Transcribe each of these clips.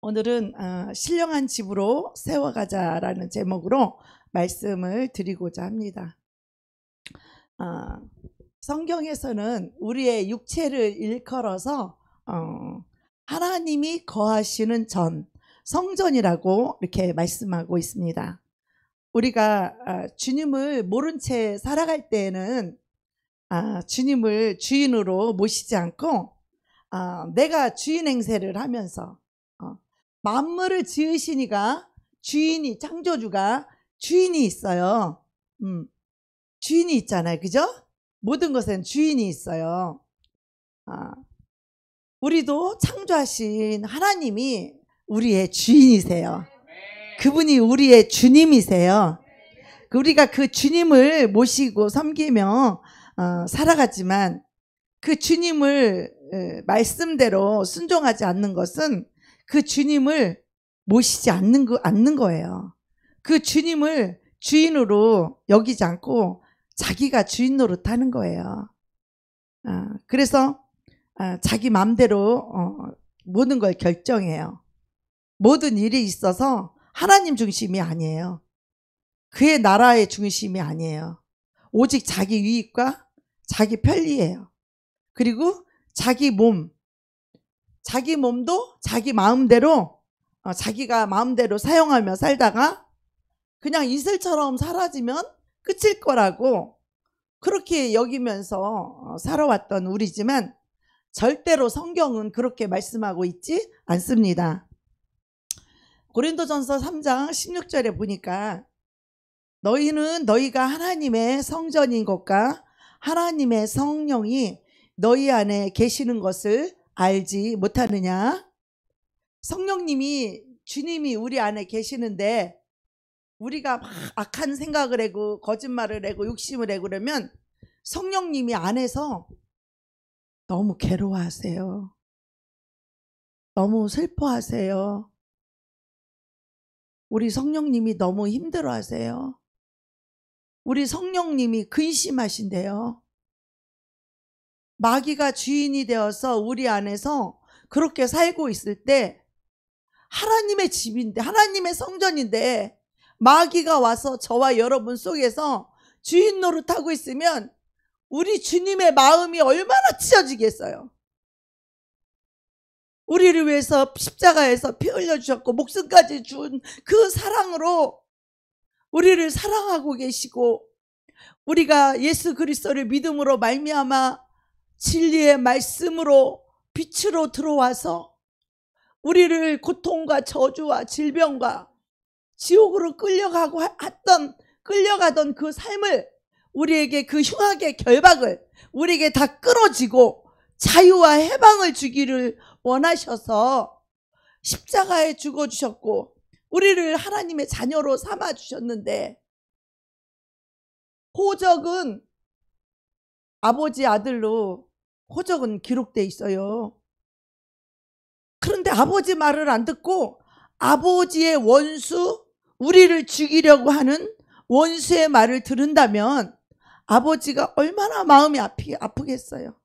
오늘은 신령한 집으로 세워가자라는 제목으로 말씀을 드리고자 합니다. 성경에서는 우리의 육체를 일컬어서 하나님이 거하시는 전, 성전이라고 이렇게 말씀하고 있습니다. 우리가 주님을 모른 채 살아갈 때에는 주님을 주인으로 모시지 않고 내가 주인 행세를 하면서 만물을 지으시니가 주인이, 창조주가 주인이 있어요. 주인이 있잖아요. 그죠? 모든 것엔 주인이 있어요. 우리도 창조하신 하나님이 우리의 주인이세요. 그분이 우리의 주님이세요. 우리가 그 주님을 모시고 섬기며 살아가지만 그 주님을 말씀대로 순종하지 않는 것은 그 주님을 모시지 않는 거예요. 그 주님을 주인으로 여기지 않고 자기가 주인 노릇하는 거예요. 그래서 자기 마음대로 모든 걸 결정해요. 모든 일이 있어서 하나님 중심이 아니에요. 그의 나라의 중심이 아니에요. 오직 자기 유익과 자기 편리예요. 그리고 자기 몸도 자기 마음대로 자기가 마음대로 사용하며 살다가 그냥 이슬처럼 사라지면 끝일 거라고 그렇게 여기면서 살아왔던 우리지만 절대로 성경은 그렇게 말씀하고 있지 않습니다. 고린도전서 3장 16절에 보니까 너희는 너희가 하나님의 성전인 것과 하나님의 성령이 너희 안에 계시는 것을 알지 못하느냐. 성령님이, 주님이 우리 안에 계시는데 우리가 막 악한 생각을 하고 거짓말을 하고 욕심을 하고 그러면 성령님이 안에서 너무 괴로워하세요. 너무 슬퍼하세요. 우리 성령님이 너무 힘들어하세요. 우리 성령님이 근심하신대요. 마귀가 주인이 되어서 우리 안에서 그렇게 살고 있을 때 하나님의 집인데, 하나님의 성전인데 마귀가 와서 저와 여러분 속에서 주인 노릇하고 있으면 우리 주님의 마음이 얼마나 찢어지겠어요. 우리를 위해서 십자가에서 피 흘려주셨고 목숨까지 준 그 사랑으로 우리를 사랑하고 계시고, 우리가 예수 그리스도를 믿음으로 말미암아 진리의 말씀으로 빛으로 들어와서 우리를 고통과 저주와 질병과 지옥으로 끌려가던 그 삶을, 우리에게 그 흉악의 결박을 우리에게 다 끊어지고 자유와 해방을 주기를 원하셔서 십자가에 죽어주셨고 우리를 하나님의 자녀로 삼아주셨는데, 호적은 아버지 아들로 호적은 기록돼 있어요. 그런데 아버지 말을 안 듣고 아버지의 원수, 우리를 죽이려고 하는 원수의 말을 들은다면 아버지가 얼마나 마음이 아프겠어요.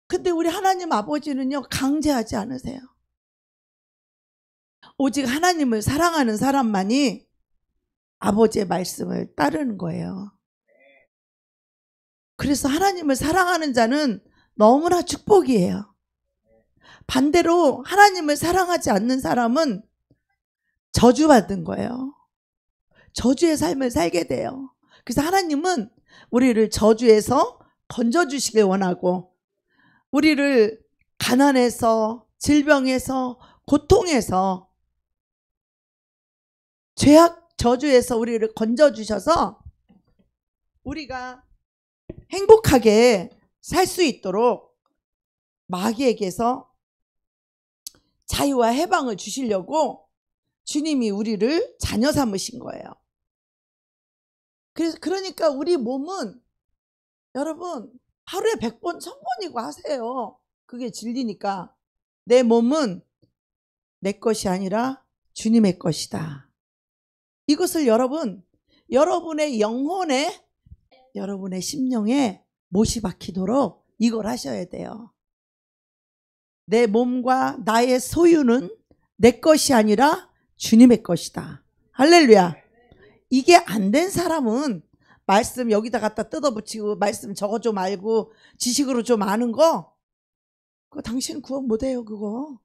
근데 우리 하나님 아버지는요, 강제하지 않으세요. 오직 하나님을 사랑하는 사람만이 아버지의 말씀을 따르는 거예요. 그래서 하나님을 사랑하는 자는 너무나 축복이에요. 반대로 하나님을 사랑하지 않는 사람은 저주받은 거예요. 저주의 삶을 살게 돼요. 그래서 하나님은 우리를 저주에서 건져주시길 원하고, 우리를 가난에서, 질병에서, 고통에서, 죄악 저주에서 우리를 건져주셔서 우리가 행복하게 살 수 있도록 마귀에게서 자유와 해방을 주시려고 주님이 우리를 자녀 삼으신 거예요. 그러니까 우리 몸은, 여러분, 하루에 100번 1000번이고 하세요. 그게 진리니까. 내 몸은 내 것이 아니라 주님의 것이다. 이것을 여러분의 영혼에, 여러분의 심령에 못이 박히도록 이걸 하셔야 돼요. 내 몸과 나의 소유는 내 것이 아니라 주님의 것이다. 할렐루야. 이게 안 된 사람은 말씀 여기다 갖다 뜯어붙이고 말씀 저거 좀 알고 지식으로 좀 아는 거, 그거 당신 구원 못해요. 그거.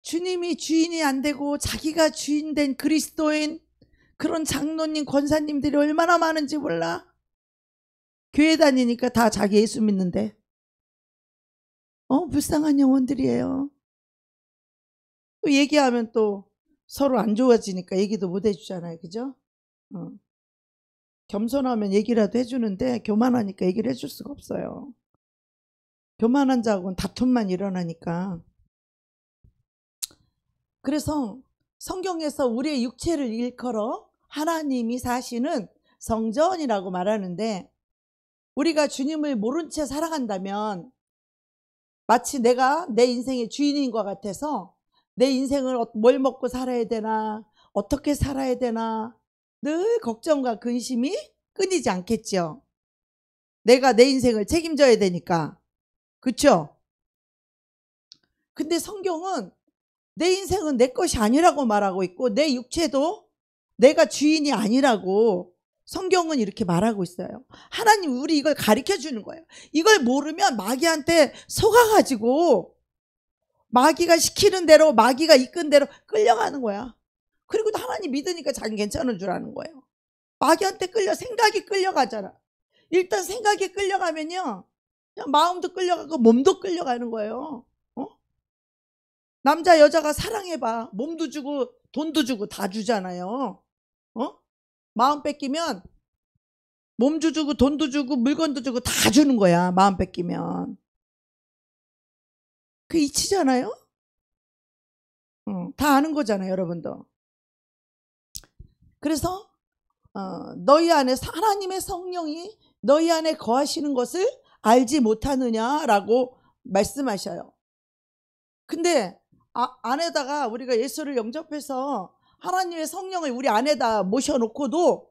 주님이 주인이 안 되고 자기가 주인 된 그리스도인 그런 장로님 권사님들이 얼마나 많은지 몰라. 교회 다니니까 다 자기 예수 믿는데 불쌍한 영혼들이에요. 또 얘기하면 또 서로 안 좋아지니까 얘기도 못 해주잖아요. 그죠? 겸손하면 얘기라도 해주는데 교만하니까 얘기를 해줄 수가 없어요. 교만한 자하고는 다툼만 일어나니까. 그래서 성경에서 우리의 육체를 일컬어 하나님이 사시는 성전이라고 말하는데, 우리가 주님을 모른 채 살아간다면 마치 내가 내 인생의 주인인 것 같아서 내 인생을 뭘 먹고 살아야 되나, 어떻게 살아야 되나 늘 걱정과 근심이 끊이지 않겠죠. 내가 내 인생을 책임져야 되니까. 그렇죠? 근데 성경은 내 인생은 내 것이 아니라고 말하고 있고 내 육체도 내가 주인이 아니라고 성경은 이렇게 말하고 있어요. 하나님 우리 이걸 가르쳐 주는 거예요. 이걸 모르면 마귀한테 속아가지고 마귀가 시키는 대로, 마귀가 이끈 대로 끌려가는 거야. 그리고 하나님 믿으니까 자기 괜찮은 줄 아는 거예요. 마귀한테 생각이 끌려가잖아. 일단 생각이 끌려가면요, 그냥 마음도 끌려가고 몸도 끌려가는 거예요. 남자 여자가 사랑해봐. 몸도 주고 돈도 주고 다 주잖아요. 마음 뺏기면 몸도 주고 돈도 주고 물건도 주고 다 주는 거야. 마음 뺏기면. 그 이치잖아요. 다 아는 거잖아요, 여러분도. 그래서 너희 안에 하나님의 성령이 너희 안에 거하시는 것을 알지 못하느냐라고 말씀하셔요. 근데 안에다가 우리가 예수를 영접해서 하나님의 성령을 우리 안에다 모셔놓고도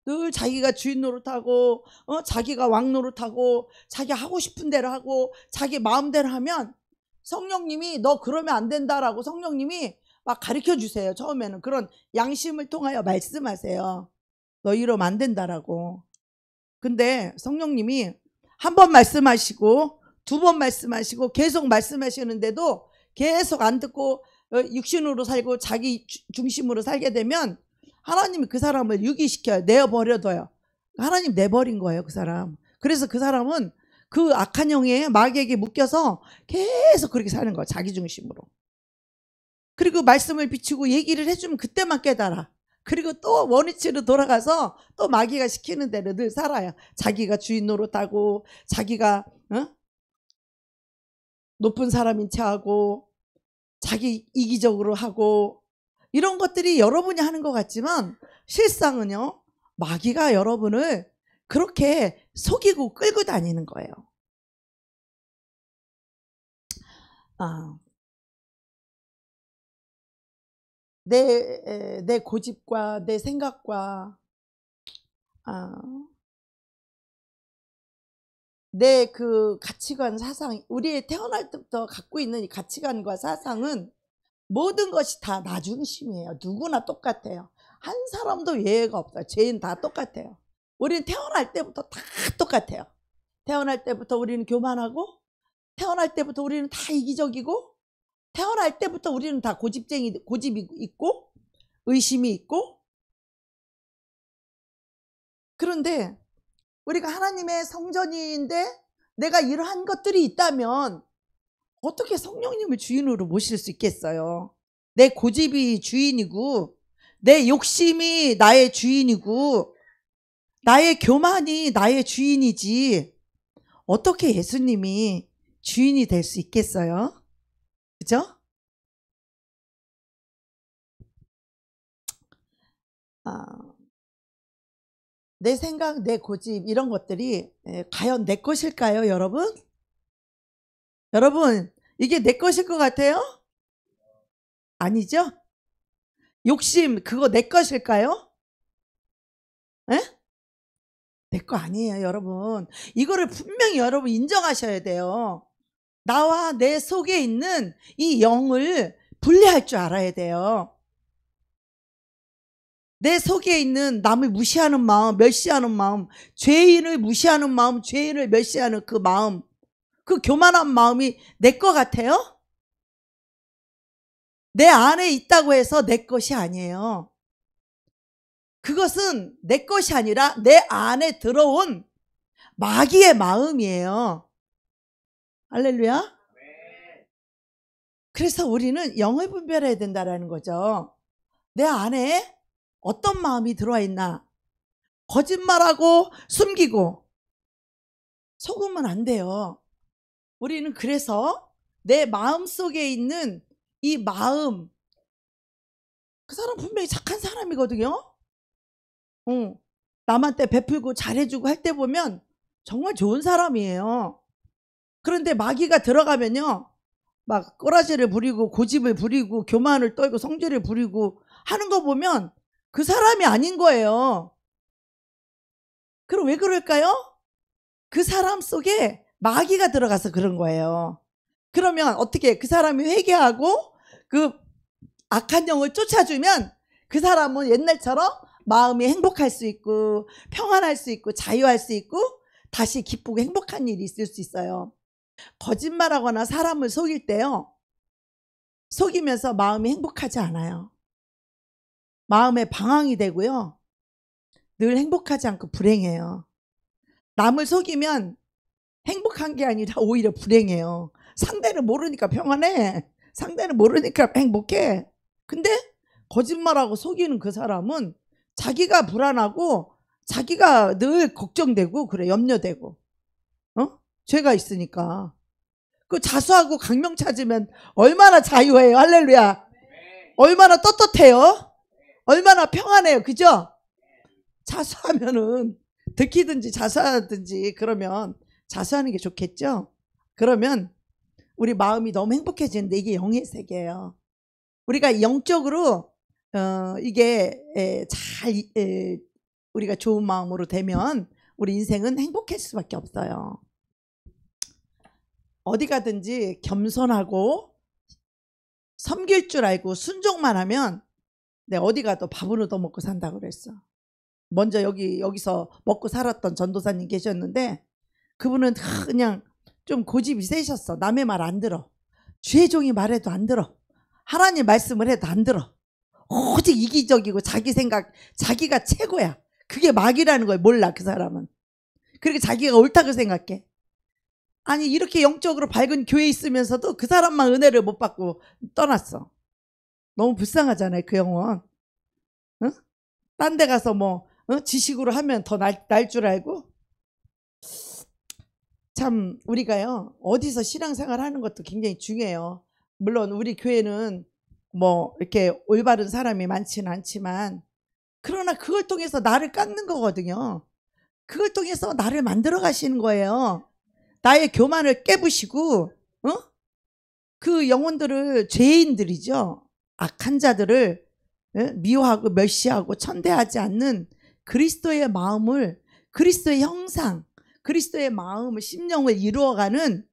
늘 자기가 주인 노릇하고 자기가 왕 노릇하고 자기 하고 싶은 대로 하고 자기 마음대로 하면 성령님이 너 그러면 안 된다라고 성령님이 막 가르쳐 주세요. 처음에는 그런 양심을 통하여 말씀하세요. 너 이러면 안 된다라고. 근데 성령님이 한 번 말씀하시고 두 번 말씀하시고 계속 말씀하시는데도 계속 안 듣고 육신으로 살고 자기 중심으로 살게 되면 하나님이 그 사람을 유기시켜요. 내어버려둬요. 하나님 내버린 거예요, 그 사람. 그래서 그 사람은 그 악한 영에 마귀에게 묶여서 계속 그렇게 사는 거예요. 자기 중심으로. 그리고 말씀을 비추고 얘기를 해주면 그때만 깨달아. 그리고 또 원위치로 돌아가서 또 마귀가 시키는 대로 늘 살아요. 자기가 주인 노릇하고 자기가 높은 사람인 체하고 자기 이기적으로 하고 이런 것들이 여러분이 하는 것 같지만 실상은요, 마귀가 여러분을 그렇게 속이고 끌고 다니는 거예요. 내 고집과 내 생각과 내 그 가치관, 사상, 우리 태어날 때부터 갖고 있는 이 가치관과 사상은 모든 것이 다 나 중심이에요. 누구나 똑같아요. 한 사람도 예외가 없어요. 죄인 다 똑같아요. 우리는 태어날 때부터 다 똑같아요. 태어날 때부터 우리는 교만하고, 태어날 때부터 우리는 다 이기적이고, 태어날 때부터 우리는 다 고집이 있고 의심이 있고. 그런데 우리가 하나님의 성전인데 내가 이러한 것들이 있다면 어떻게 성령님을 주인으로 모실 수 있겠어요? 내 고집이 주인이고 내 욕심이 나의 주인이고 나의 교만이 나의 주인이지 어떻게 예수님이 주인이 될 수 있겠어요? 그죠? 내 생각, 내 고집 이런 것들이 과연 내 것일까요, 여러분? 여러분, 이게 내 것일 것 같아요? 아니죠? 욕심, 그거 내 것일까요? 에? 내 거 아니에요, 여러분. 이거를 분명히 여러분 인정하셔야 돼요. 나와 내 속에 있는 이 영을 분리할 줄 알아야 돼요. 내 속에 있는 남을 무시하는 마음, 멸시하는 마음, 죄인을 무시하는 마음, 죄인을 멸시하는 그 마음, 그 교만한 마음이 내 것 같아요? 내 안에 있다고 해서 내 것이 아니에요. 그것은 내 것이 아니라 내 안에 들어온 마귀의 마음이에요. 할렐루야. 그래서 우리는 영을 분별해야 된다는 거죠. 내 안에 어떤 마음이 들어와 있나. 거짓말하고 숨기고 속으면 안 돼요. 우리는 그래서 내 마음 속에 있는 이 마음, 그 사람 분명히 착한 사람이거든요. 남한테 베풀고 잘해주고 할 때 보면 정말 좋은 사람이에요. 그런데 마귀가 들어가면요, 막 꼬라지를 부리고 고집을 부리고 교만을 떨고 성질을 부리고 하는 거 보면 그 사람이 아닌 거예요. 그럼 왜 그럴까요? 그 사람 속에 마귀가 들어가서 그런 거예요. 그러면 어떻게 그 사람이 회개하고 그 악한 영을 쫓아주면 그 사람은 옛날처럼 마음이 행복할 수 있고 평안할 수 있고 자유할 수 있고 다시 기쁘고 행복한 일이 있을 수 있어요. 거짓말하거나 사람을 속일 때요, 속이면서 마음이 행복하지 않아요. 마음에 방황이 되고요, 늘 행복하지 않고 불행해요. 남을 속이면 행복한 게 아니라 오히려 불행해요. 상대를 모르니까 평안해. 상대는 모르니까 행복해. 근데 거짓말하고 속이는 그 사람은 자기가 불안하고 자기가 늘 걱정되고 그래, 염려되고 죄가 있으니까. 그 자수하고 강명 찾으면 얼마나 자유해요. 할렐루야. 얼마나 떳떳해요. 얼마나 평안해요. 그죠? 자수하면은 들키든지 자수하든지 그러면 자수하는 게 좋겠죠. 그러면 우리 마음이 너무 행복해지는데 이게 영의 세계예요. 우리가 영적으로 이게 잘 우리가 좋은 마음으로 되면 우리 인생은 행복할 수밖에 없어요. 어디 가든지 겸손하고 섬길 줄 알고 순종만 하면 어디 가도 밥은 얻어먹고 산다고 그랬어. 먼저 여기서 먹고 살았던 전도사님 계셨는데 그분은 그냥 좀 고집이 세셨어. 남의 말 안 들어. 주의 종이 말해도 안 들어. 하나님 말씀을 해도 안 들어. 오직 이기적이고 자기 생각, 자기가 최고야. 그게 마귀라는 걸 몰라, 그 사람은. 그렇게 자기가 옳다고 생각해. 아니, 이렇게 영적으로 밝은 교회에 있으면서도 그 사람만 은혜를 못 받고 떠났어. 너무 불쌍하잖아요, 그 영혼. 응? 딴 데 가서 지식으로 하면 더 날 줄 알고. 참 우리가요, 어디서 신앙생활 하는 것도 굉장히 중요해요. 물론 우리 교회는 이렇게 올바른 사람이 많지는 않지만, 그러나 그걸 통해서 나를 깎는 거거든요. 그걸 통해서 나를 만들어 가시는 거예요. 나의 교만을 깨부시고 그 영혼들을, 죄인들이죠, 악한 자들을 미워하고 멸시하고 천대하지 않는 그리스도의 마음을, 그리스도의 형상, 그리스도의 마음을, 심령을 이루어가는,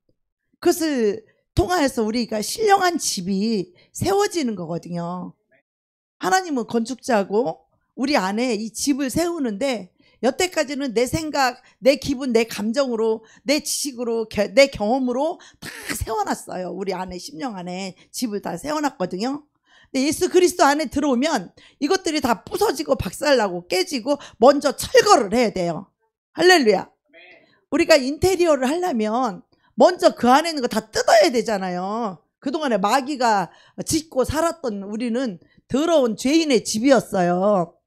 그것을 통하여서 우리가 신령한 집이 세워지는 거거든요. 하나님은 건축자고 우리 안에 이 집을 세우는데, 여태까지는 내 생각, 내 기분, 내 감정으로, 내 지식으로, 내 경험으로 다 세워놨어요. 우리 안에, 심령 안에 집을 다 세워놨거든요. 근데 예수 그리스도 안에 들어오면 이것들이 다 부서지고 박살나고 깨지고 먼저 철거를 해야 돼요. 할렐루야. 우리가 인테리어를 하려면 먼저 그 안에 있는 거 다 뜯어야 되잖아요. 그동안에 마귀가 짓고 살았던 우리는 더러운 죄인의 집이었어요.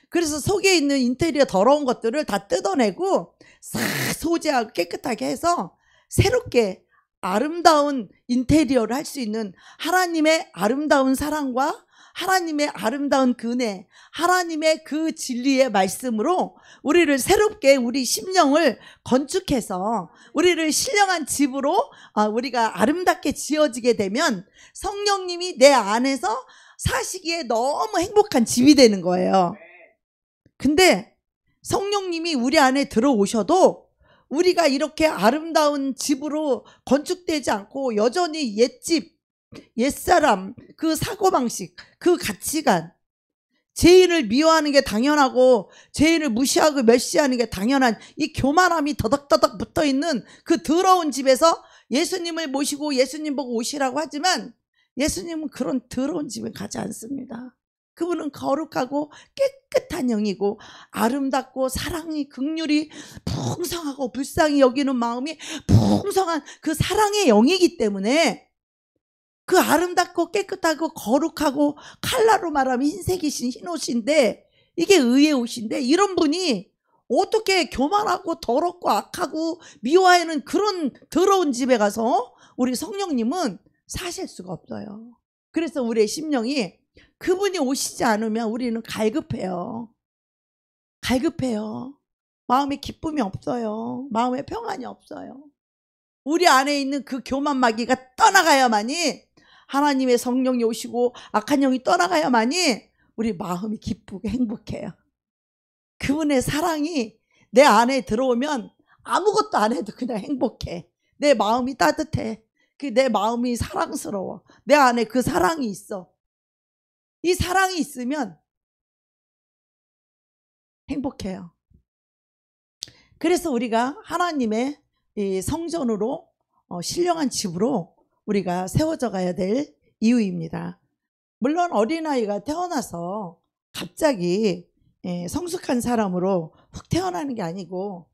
그래서 속에 있는 인테리어 더러운 것들을 다 뜯어내고 싹 소재하고 깨끗하게 해서 새롭게 아름다운 인테리어를 할 수 있는 하나님의 아름다운 사랑과 하나님의 아름다운 은혜, 하나님의 그 진리의 말씀으로 우리를 새롭게, 우리 심령을 건축해서 우리를 신령한 집으로 우리가 아름답게 지어지게 되면 성령님이 내 안에서 사시기에 너무 행복한 집이 되는 거예요. 근데 성령님이 우리 안에 들어오셔도 우리가 이렇게 아름다운 집으로 건축되지 않고 여전히 옛집, 옛사람, 그 사고방식, 그 가치관, 죄인을 미워하는 게 당연하고 죄인을 무시하고 멸시하는 게 당연한 이 교만함이 더덕더덕 붙어있는 그 더러운 집에서 예수님을 모시고 예수님 보고 오시라고 하지만 예수님은 그런 더러운 집에 가지 않습니다. 그분은 거룩하고 깨끗한 영이고 아름답고 사랑이 긍휼이 풍성하고 불쌍히 여기는 마음이 풍성한 그 사랑의 영이기 때문에 그 아름답고 깨끗하고 거룩하고 칼라로 말하면 흰색이신 흰옷인데 이게 의의 옷인데 이런 분이 어떻게 교만하고 더럽고 악하고 미워하는 그런 더러운 집에 가서 우리 성령님은 사실 수가 없어요. 그래서 우리의 심령이 그분이 오시지 않으면 우리는 갈급해요. 갈급해요. 마음에 기쁨이 없어요. 마음에 평안이 없어요. 우리 안에 있는 그 교만 마귀가 떠나가야만이 하나님의 성령이 오시고 악한 영이 떠나가야만이 우리 마음이 기쁘고 행복해요. 그분의 사랑이 내 안에 들어오면 아무것도 안 해도 그냥 행복해. 내 마음이 따뜻해. 내 마음이 사랑스러워. 내 안에 그 사랑이 있어. 이 사랑이 있으면 행복해요. 그래서 우리가 하나님의 이 성전으로 신령한 집으로 우리가 세워져 가야 될 이유입니다. 물론 어린아이가 태어나서 갑자기 성숙한 사람으로 훅 태어나는 게 아니고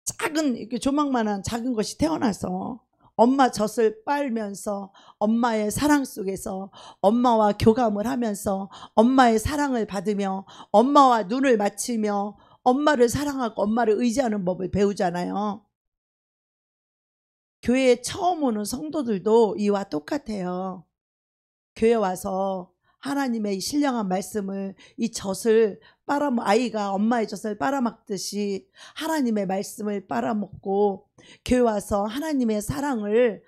작은 이렇게 조망만한 작은 것이 태어나서 엄마 젖을 빨면서 엄마의 사랑 속에서 엄마와 교감을 하면서 엄마의 사랑을 받으며 엄마와 눈을 맞추며 엄마를 사랑하고 엄마를 의지하는 법을 배우잖아요. 교회에 처음 오는 성도들도 이와 똑같아요. 교회 와서 하나님의 신령한 말씀을 이 젖을 아이가 엄마의 젖을 빨아먹듯이 하나님의 말씀을 빨아먹고 교회 와서 하나님의 사랑을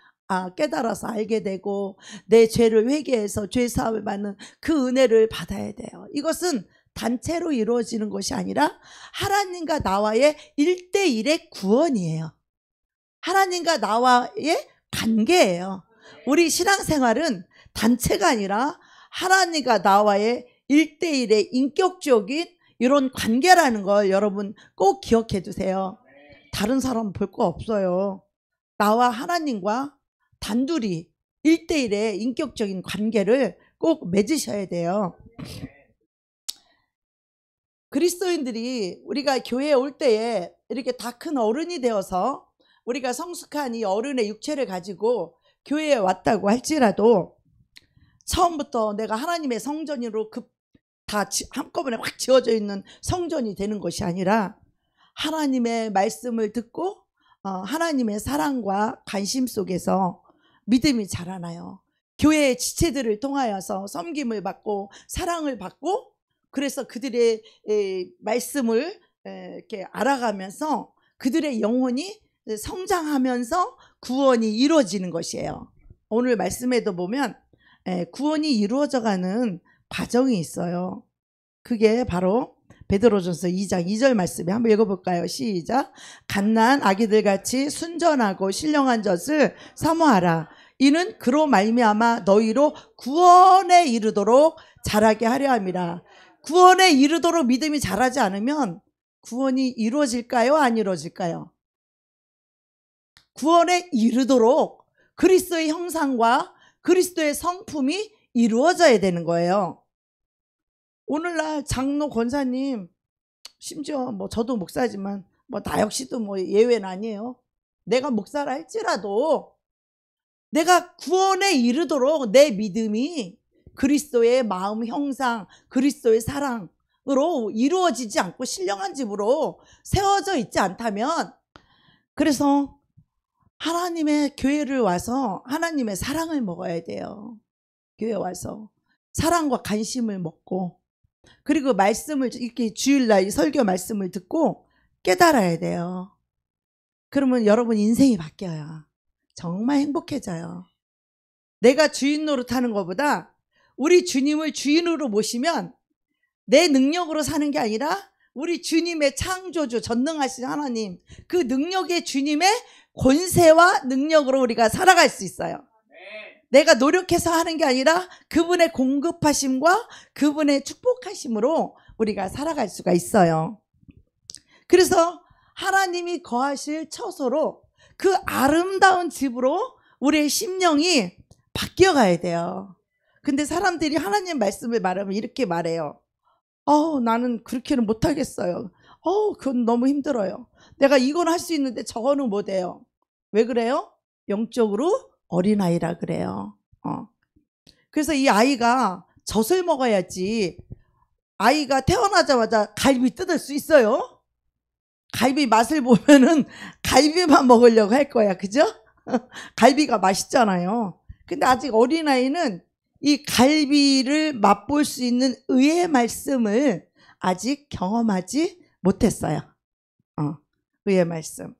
깨달아서 알게 되고 내 죄를 회개해서 죄사함을 받는 그 은혜를 받아야 돼요. 이것은 단체로 이루어지는 것이 아니라 하나님과 나와의 1대1의 구원이에요. 하나님과 나와의 관계예요. 우리 신앙생활은 단체가 아니라 하나님과 나와의 1대1의 인격적인 이런 관계라는 걸 여러분 꼭 기억해 두세요. 다른 사람 볼 거 없어요. 나와 하나님과 단둘이 1대1의 인격적인 관계를 꼭 맺으셔야 돼요. 그리스도인들이 우리가 교회에 올 때에 이렇게 다 큰 어른이 되어서 우리가 성숙한 이 어른의 육체를 가지고 교회에 왔다고 할지라도 처음부터 내가 하나님의 성전으로 다 한꺼번에 확 지어져 있는 성전이 되는 것이 아니라 하나님의 말씀을 듣고 하나님의 사랑과 관심 속에서 믿음이 자라나요. 교회의 지체들을 통하여서 섬김을 받고 사랑을 받고 그래서 그들의 말씀을 이렇게 알아가면서 그들의 영혼이 성장하면서 구원이 이루어지는 것이에요. 오늘 말씀에도 보면 구원이 이루어져가는 과정이 있어요. 그게 바로 베드로전서 2장 2절 말씀에 한번 읽어볼까요? 시작. 갓난 아기들같이 순전하고 신령한 젖을 사모하라. 이는 그로 말미암아 너희로 구원에 이르도록 자라게 하려 함이라. 구원에 이르도록 믿음이 자라지 않으면 구원이 이루어질까요? 안 이루어질까요? 구원에 이르도록 그리스도의 형상과 그리스도의 성품이 이루어져야 되는 거예요. 오늘날 장로 권사님, 심지어 저도 목사지만 나 역시도 예외는 아니에요. 내가 목사라 할지라도 내가 구원에 이르도록 내 믿음이 그리스도의 마음 형상, 그리스도의 사랑으로 이루어지지 않고 신령한 집으로 세워져 있지 않다면, 그래서 하나님의 교회를 와서 하나님의 사랑을 먹어야 돼요. 교회 와서 사랑과 관심을 먹고 그리고 말씀을 이렇게 주일날 설교 말씀을 듣고 깨달아야 돼요. 그러면 여러분 인생이 바뀌어요. 정말 행복해져요. 내가 주인 노릇하는 것보다 우리 주님을 주인으로 모시면 내 능력으로 사는 게 아니라 우리 주님의 창조주 전능하신 하나님, 그 능력의 주님의 권세와 능력으로 우리가 살아갈 수 있어요. 내가 노력해서 하는 게 아니라 그분의 공급하심과 그분의 축복하심으로 우리가 살아갈 수가 있어요. 그래서 하나님이 거하실 처소로, 그 아름다운 집으로 우리의 심령이 바뀌어가야 돼요. 근데 사람들이 하나님 말씀을 말하면 이렇게 말해요. 나는 그렇게는 못하겠어요. 그건 너무 힘들어요. 내가 이건 할 수 있는데 저거는 못해요. 왜 그래요? 영적으로 어린아이라 그래요. 그래서 이 아이가 젖을 먹어야지, 아이가 태어나자마자 갈비 뜯을 수 있어요? 갈비 맛을 보면은 갈비만 먹으려고 할 거야. 그죠? 갈비가 맛있잖아요. 근데 아직 어린아이는 이 갈비를 맛볼 수 있는 의의 말씀을 아직 경험하지 못했어요. 의의 말씀.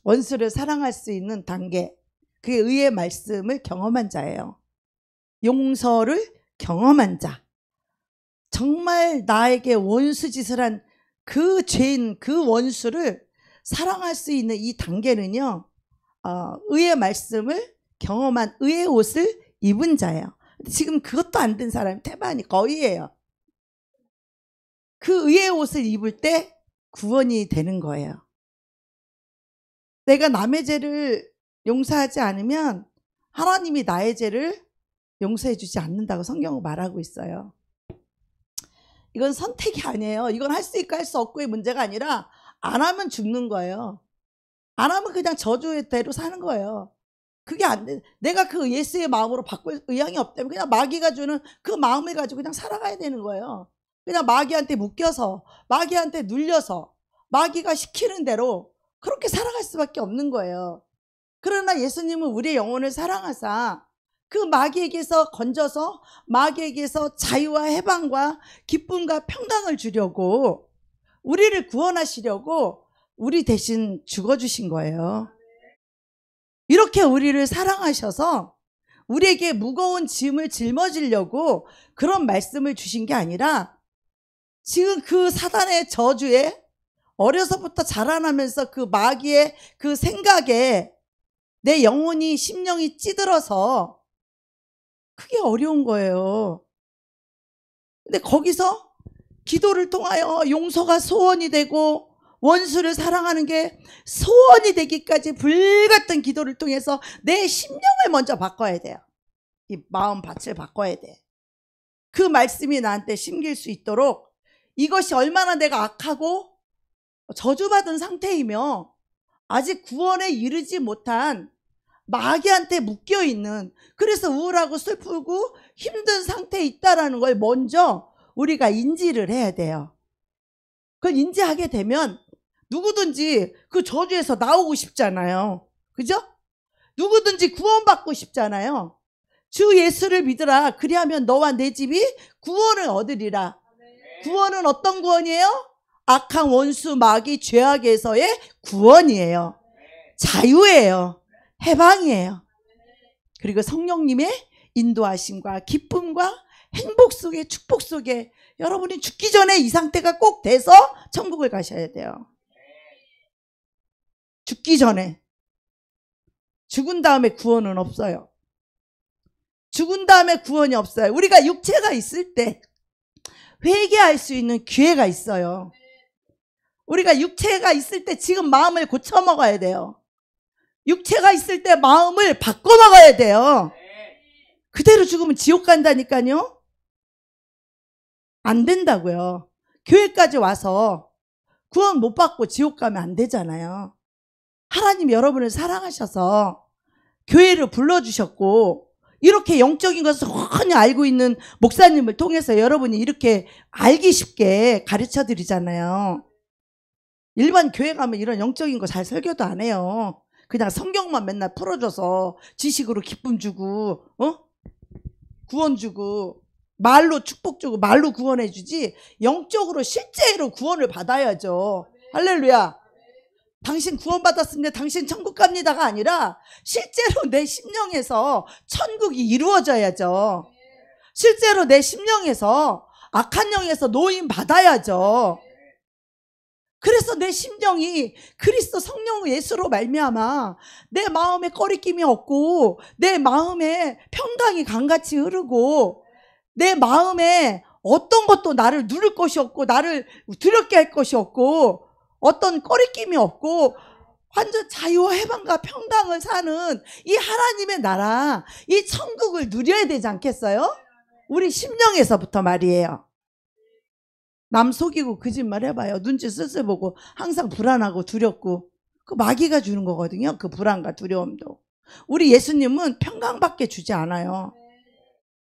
원수를 사랑할 수 있는 단계. 그게 의의 말씀을 경험한 자예요. 용서를 경험한 자. 정말 나에게 원수짓을 한 그 죄인, 그 원수를 사랑할 수 있는 이 단계는요, 의의 말씀을 경험한 의의 옷을 입은 자예요. 지금 그것도 안 된 사람이 태반이 거의예요. 그 의의 옷을 입을 때 구원이 되는 거예요. 내가 남의 죄를 용서하지 않으면 하나님이 나의 죄를 용서해 주지 않는다고 성경은 말하고 있어요. 이건 선택이 아니에요. 이건 할 수 있고 할 수 없고의 문제가 아니라 안 하면 죽는 거예요. 안 하면 그냥 저주대로 사는 거예요. 그게 안 돼. 내가 그 예수의 마음으로 바꿀 의향이 없다면 그냥 마귀가 주는 그 마음을 가지고 그냥 살아가야 되는 거예요. 그냥 마귀한테 묶여서, 마귀한테 눌려서, 마귀가 시키는 대로 그렇게 살아갈 수밖에 없는 거예요. 그러나 예수님은 우리의 영혼을 사랑하사 그 마귀에게서 건져서 마귀에게서 자유와 해방과 기쁨과 평강을 주려고, 우리를 구원하시려고 우리 대신 죽어주신 거예요. 이렇게 우리를 사랑하셔서 우리에게 무거운 짐을 짊어지려고 그런 말씀을 주신 게 아니라, 지금 그 사단의 저주에 어려서부터 자라나면서 그 마귀의 그 생각에 내 영혼이, 심령이 찌들어서 그게 어려운 거예요. 근데 거기서 기도를 통하여 용서가 소원이 되고 원수를 사랑하는 게 소원이 되기까지 불같은 기도를 통해서 내 심령을 먼저 바꿔야 돼요. 이 마음밭을 바꿔야 돼. 그 말씀이 나한테 심길 수 있도록, 이것이 얼마나 내가 악하고 저주받은 상태이며 아직 구원에 이르지 못한 마귀한테 묶여있는, 그래서 우울하고 슬프고 힘든 상태에 있다라는 걸 먼저 우리가 인지를 해야 돼요. 그걸 인지하게 되면 누구든지 그 저주에서 나오고 싶잖아요. 그죠? 누구든지 구원받고 싶잖아요. 주 예수를 믿으라. 그리하면 너와 내 집이 구원을 얻으리라. 구원은 어떤 구원이에요? 악한 원수 마귀 죄악에서의 구원이에요. 자유예요. 해방이에요. 그리고 성령님의 인도하심과 기쁨과 행복 속에, 축복 속에 여러분이 죽기 전에 이 상태가 꼭 돼서 천국을 가셔야 돼요. 죽기 전에. 죽은 다음에 구원은 없어요. 죽은 다음에 구원이 없어요. 우리가 육체가 있을 때 회개할 수 있는 기회가 있어요. 우리가 육체가 있을 때 지금 마음을 고쳐 먹어야 돼요. 육체가 있을 때 마음을 바꿔 먹어야 돼요. 그대로 죽으면 지옥 간다니까요. 안 된다고요. 교회까지 와서 구원 못 받고 지옥 가면 안 되잖아요. 하나님 여러분을 사랑하셔서 교회를 불러주셨고, 이렇게 영적인 것을 훤히 알고 있는 목사님을 통해서 여러분이 이렇게 알기 쉽게 가르쳐 드리잖아요. 일반 교회 가면 이런 영적인 거 잘 설교도 안 해요. 그냥 성경만 맨날 풀어줘서 지식으로 기쁨 주고, 구원 주고, 말로 축복 주고, 말로 구원해 주지, 영적으로 실제로 구원을 받아야죠. 할렐루야. 당신 구원 받았습니다, 당신 천국 갑니다가 아니라 실제로 내 심령에서 천국이 이루어져야죠. 실제로 내 심령에서 악한 영에서 노임 받아야죠. 내 심정이 그리스도 성령 예수로 말미암아 내 마음에 꺼리낌이 없고 내 마음에 평강이 강같이 흐르고 내 마음에 어떤 것도 나를 누를 것이 없고 나를 두렵게 할 것이 없고 어떤 꺼리낌이 없고 완전 자유와 해방과 평강을 사는 이 하나님의 나라, 이 천국을 누려야 되지 않겠어요? 우리 심령에서부터 말이에요. 남 속이고 거짓말 해봐요. 눈치 슬슬 보고 항상 불안하고 두렵고 그 마귀가 주는 거거든요. 그 불안과 두려움도. 우리 예수님은 평강밖에 주지 않아요.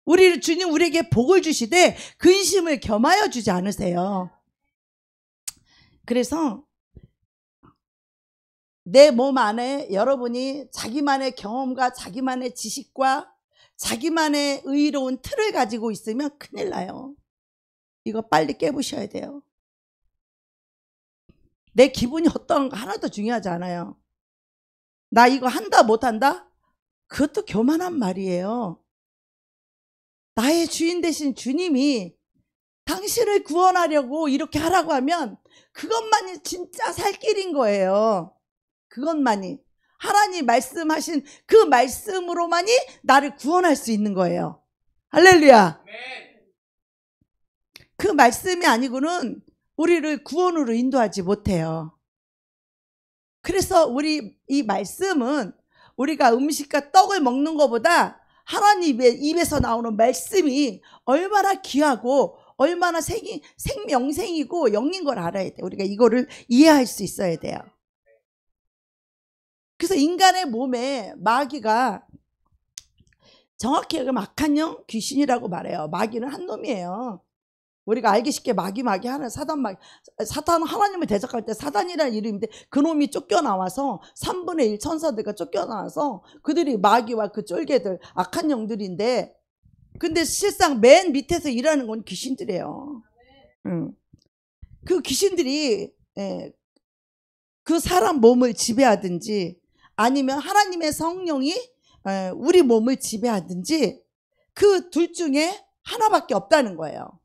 우리 주님 우리에게 복을 주시되 근심을 겸하여 주지 않으세요. 그래서 내 몸 안에 여러분이 자기만의 경험과 자기만의 지식과 자기만의 의로운 틀을 가지고 있으면 큰일 나요. 이거 빨리 깨부셔야 돼요. 내 기분이 어떤 거 하나도 중요하지 않아요. 나 이거 한다 못한다? 그것도 교만한 말이에요. 나의 주인 되신 주님이 당신을 구원하려고 이렇게 하라고 하면 그것만이 진짜 살 길인 거예요. 그것만이 하나님 말씀하신 그 말씀으로만이 나를 구원할 수 있는 거예요. 할렐루야. 그 말씀이 아니고는 우리를 구원으로 인도하지 못해요. 그래서 우리 이 말씀은 우리가 음식과 떡을 먹는 것보다 하나님의 입에서 나오는 말씀이 얼마나 귀하고 얼마나 생명생이고 영인 걸 알아야 돼요. 우리가 이거를 이해할 수 있어야 돼요. 그래서 인간의 몸에 마귀가 정확히 얘기하면 악한 영 귀신이라고 말해요. 마귀는 한 놈이에요. 우리가 알기 쉽게 마귀 하는 사탄은 하나님을 대적할 때 사단이라는 이름인데 그놈이 쫓겨나와서 3분의 1 천사들과 쫓겨나와서 그들이 마귀와 그 쫄개들 악한 영들인데 근데 실상 맨 밑에서 일하는 건 귀신들이에요. 그 귀신들이 그 사람 몸을 지배하든지 아니면 하나님의 성령이 우리 몸을 지배하든지 그 둘 중에 하나밖에 없다는 거예요.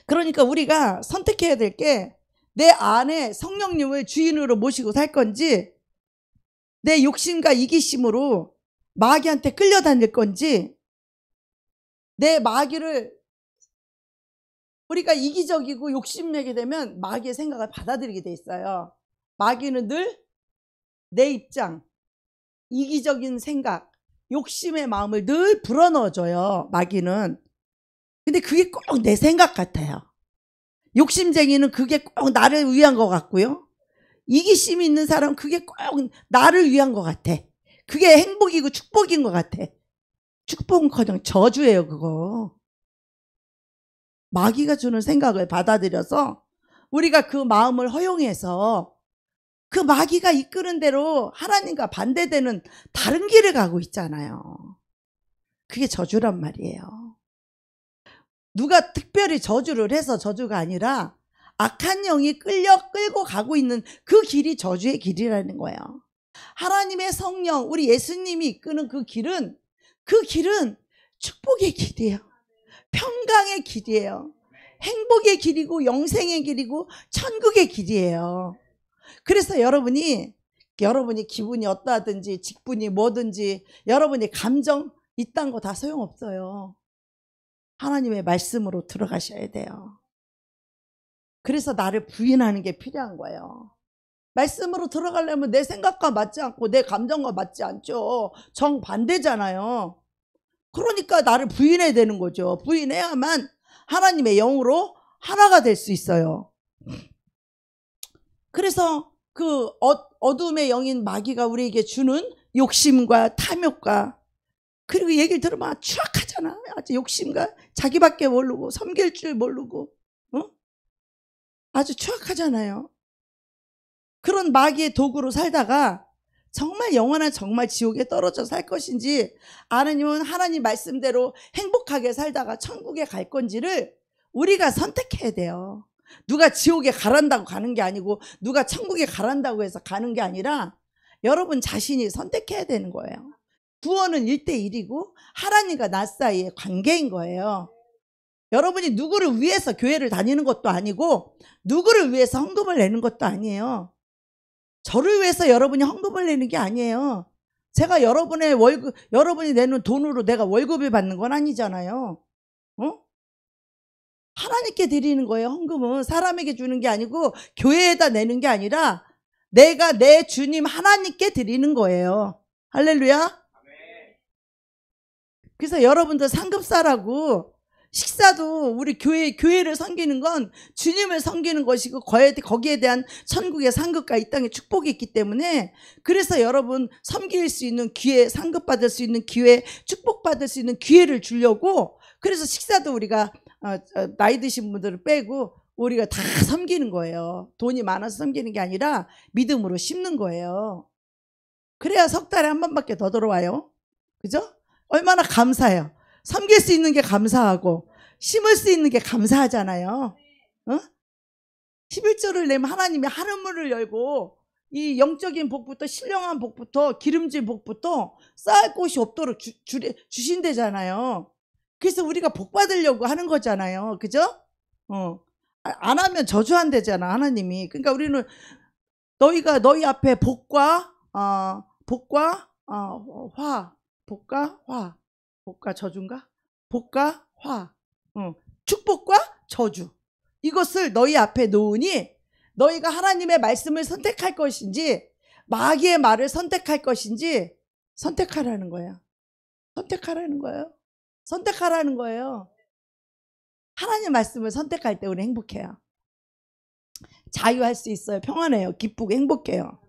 그러니까 우리가 선택해야 될 게 내 안에 성령님을 주인으로 모시고 살 건지 내 욕심과 이기심으로 마귀한테 끌려다닐 건지 내 마귀를 우리가 이기적이고 욕심내게 되면 마귀의 생각을 받아들이게 돼 있어요. 마귀는 늘 내 입장, 이기적인 생각, 욕심의 마음을 늘 불어넣어줘요. 마귀는. 근데 그게 꼭 내 생각 같아요. 욕심쟁이는 그게 꼭 나를 위한 것 같고요. 이기심이 있는 사람은 그게 꼭 나를 위한 것 같아. 그게 행복이고 축복인 것 같아. 축복은커녕 저주예요, 그거. 마귀가 주는 생각을 받아들여서 우리가 그 마음을 허용해서 그 마귀가 이끄는 대로 하나님과 반대되는 다른 길을 가고 있잖아요. 그게 저주란 말이에요. 누가 특별히 저주를 해서 저주가 아니라 악한 영이 끌고 가고 있는 그 길이 저주의 길이라는 거예요. 하나님의 성령, 우리 예수님이 이끄는 그 길은 축복의 길이에요. 평강의 길이에요. 행복의 길이고 영생의 길이고 천국의 길이에요. 그래서 여러분이 기분이 어떠하든지 직분이 뭐든지 여러분이 감정 이딴 거 다 소용없어요. 하나님의 말씀으로 들어가셔야 돼요. 그래서 나를 부인하는 게 필요한 거예요. 말씀으로 들어가려면 내 생각과 맞지 않고 내 감정과 맞지 않죠. 정반대잖아요. 그러니까 나를 부인해야 되는 거죠. 부인해야만 하나님의 영으로 하나가 될 수 있어요. 그래서 그 어둠의 영인 마귀가 우리에게 주는 욕심과 탐욕과 그리고 얘기를 들으면 추악하잖아. 아주 욕심과 자기밖에 모르고 섬길 줄 모르고 아주 추악하잖아요. 그런 마귀의 도구로 살다가 정말 영원한 정말 지옥에 떨어져 살 것인지 아니면 하나님 말씀대로 행복하게 살다가 천국에 갈 건지를 우리가 선택해야 돼요. 누가 지옥에 가란다고 가는 게 아니고 누가 천국에 가란다고 해서 가는 게 아니라 여러분 자신이 선택해야 되는 거예요. 구원은 1대1이고 하나님과 나 사이의 관계인 거예요. 여러분이 누구를 위해서 교회를 다니는 것도 아니고 누구를 위해서 헌금을 내는 것도 아니에요. 저를 위해서 여러분이 헌금을 내는 게 아니에요. 제가 여러분의 월급, 여러분이 내는 돈으로 내가 월급을 받는 건 아니잖아요. 하나님께 드리는 거예요. 헌금은 사람에게 주는 게 아니고 교회에다 내는 게 아니라 내가 내 주님 하나님께 드리는 거예요. 할렐루야. 그래서 여러분들 상급사라고 식사도 우리 교회를 섬기는 건 주님을 섬기는 것이고 거기에 대한 천국의 상급과 이 땅의 축복이 있기 때문에 그래서 여러분 섬길 수 있는 기회, 상급받을 수 있는 기회, 축복받을 수 있는 기회를 주려고 그래서 식사도 우리가 나이 드신 분들을 빼고 우리가 다 섬기는 거예요. 돈이 많아서 섬기는 게 아니라 믿음으로 심는 거예요. 그래야 석 달에 한 번밖에 더 들어와요. 그죠? 얼마나 감사해요. 섬길 수 있는 게 감사하고 심을 수 있는 게 감사하잖아요. 11조를 내면 하나님이 하늘문을 열고 이 영적인 복부터 신령한 복부터 기름진 복부터 쌓을 곳이 없도록 주신대잖아요. 그래서 우리가 복 받으려고 하는 거잖아요. 그죠? 안 하면 저주한대잖아 하나님이. 그러니까 우리는 너희 앞에 복과 저주인가? 복과 화, 축복과 저주 이것을 너희 앞에 놓으니 너희가 하나님의 말씀을 선택할 것인지 마귀의 말을 선택할 것인지 선택하라는 거야. 선택하라는 거예요. 선택하라는 거예요. 하나님 말씀을 선택할 때 우리 행복해요. 자유할 수 있어요. 평안해요. 기쁘고 행복해요.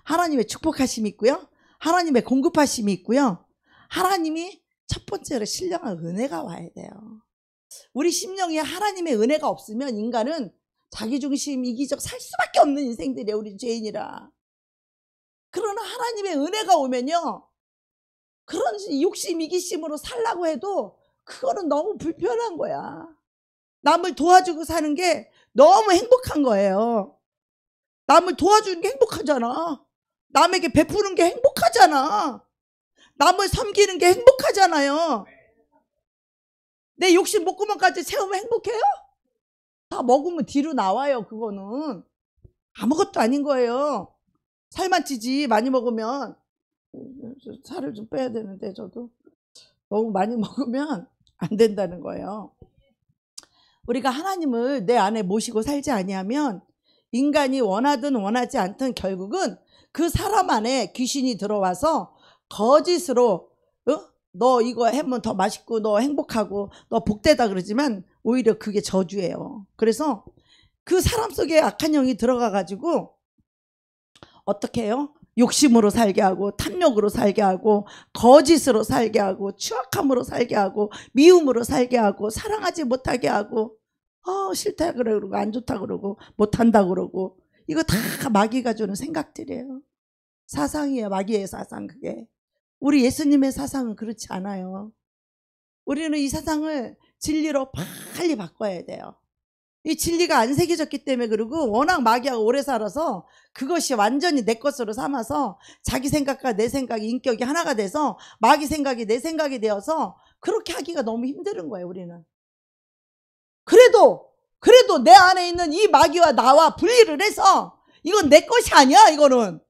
하나님의 축복하심이 있고요. 하나님의 공급하심이 있고요. 하나님이 첫 번째로 신령한 은혜가 와야 돼요. 우리 심령에 하나님의 은혜가 없으면 인간은 자기중심, 이기적 살 수밖에 없는 인생들이에요. 우리 죄인이라. 그러나 하나님의 은혜가 오면요. 그런 욕심, 이기심으로 살라고 해도 그거는 너무 불편한 거야. 남을 도와주고 사는 게 너무 행복한 거예요. 남을 도와주는 게 행복하잖아. 남에게 베푸는 게 행복하잖아. 남을 섬기는 게 행복하잖아요. 내 욕심 목구멍까지 채우면 행복해요? 다 먹으면 뒤로 나와요. 그거는 아무것도 아닌 거예요. 살만 찌지 많이 먹으면. 살을 좀 빼야 되는데 저도 너무 많이 먹으면 안 된다는 거예요. 우리가 하나님을 내 안에 모시고 살지 아니하면 인간이 원하든 원하지 않든 결국은 그 사람 안에 귀신이 들어와서 거짓으로 너 이거 하면 더 맛있고 너 행복하고 너 복되다 그러지만 오히려 그게 저주예요. 그래서 그 사람 속에 악한 영이 들어가 가지고 어떻게 해요? 욕심으로 살게 하고 탐욕으로 살게 하고 거짓으로 살게 하고 추악함으로 살게 하고 미움으로 살게 하고 사랑하지 못하게 하고 싫다 그러고 안 좋다 그러고 못한다 그러고 이거 다 마귀가 주는 생각들이에요. 사상이에요. 마귀의 사상. 그게 우리 예수님의 사상은 그렇지 않아요. 우리는 이 사상을 진리로 빨리 바꿔야 돼요. 이 진리가 안 새겨졌기 때문에 그러고 워낙 마귀하고 오래 살아서 그것이 완전히 내 것으로 삼아서 자기 생각과 내 생각이 인격이 하나가 돼서 마귀 생각이 내 생각이 되어서 그렇게 하기가 너무 힘든 거예요. 우리는. 그래도 내 안에 있는 이 마귀와 나와 분리를 해서 이건 내 것이 아니야. 이거는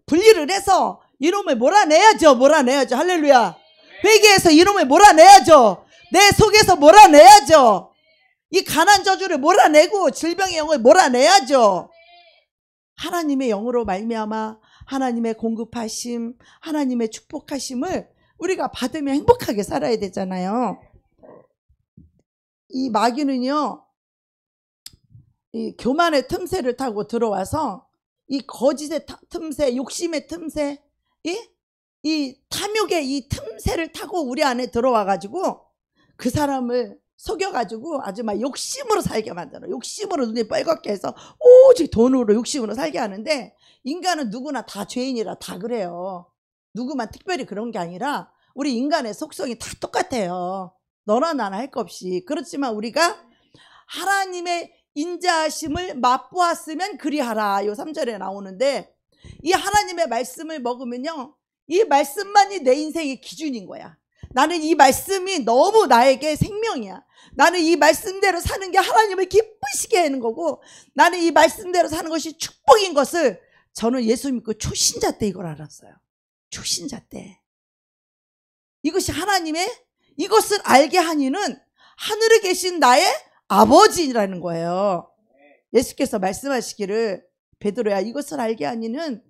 분리를 해서 이놈을 몰아내야죠. 할렐루야. 회개해서 이놈을 몰아내야죠. 내 속에서 몰아내야죠. 이 가난 저주를 몰아내고 질병의 영을 몰아내야죠. 하나님의 영으로 말미암아 하나님의 공급하심, 하나님의 축복하심을 우리가 받으면 행복하게 살아야 되잖아요. 이 마귀는요, 이 교만의 틈새를 타고 들어와서 이 거짓의 틈새, 욕심의 틈새, 이 탐욕의 이 틈새를 타고 우리 안에 들어와 가지고 그 사람을 속여가지고 아주 막 욕심으로 살게 만들어. 욕심으로 눈이 빨갛게 해서 오직 돈으로 욕심으로 살게 하는데 인간은 누구나 다 죄인이라 다 그래요. 누구만 특별히 그런 게 아니라 우리 인간의 속성이 다 똑같아요. 너나 나나 할 것 없이. 그렇지만 우리가 하나님의 인자하심을 맛보았으면 그리하라. 요 3절에 나오는데 이 하나님의 말씀을 먹으면요. 이 말씀만이 내 인생의 기준인 거야. 나는 이 말씀이 너무 나에게 생명이야. 나는 이 말씀대로 사는 게 하나님을 기쁘시게 하는 거고, 나는 이 말씀대로 사는 것이 축복인 것을 저는 예수 믿고 초신자 때 이걸 알았어요. 초신자 때. 이것이 하나님의, 이것을 알게 하니는 하늘에 계신 나의 아버지라는 거예요. 예수께서 말씀하시기를, 베드로야, 이것을 알게 하니는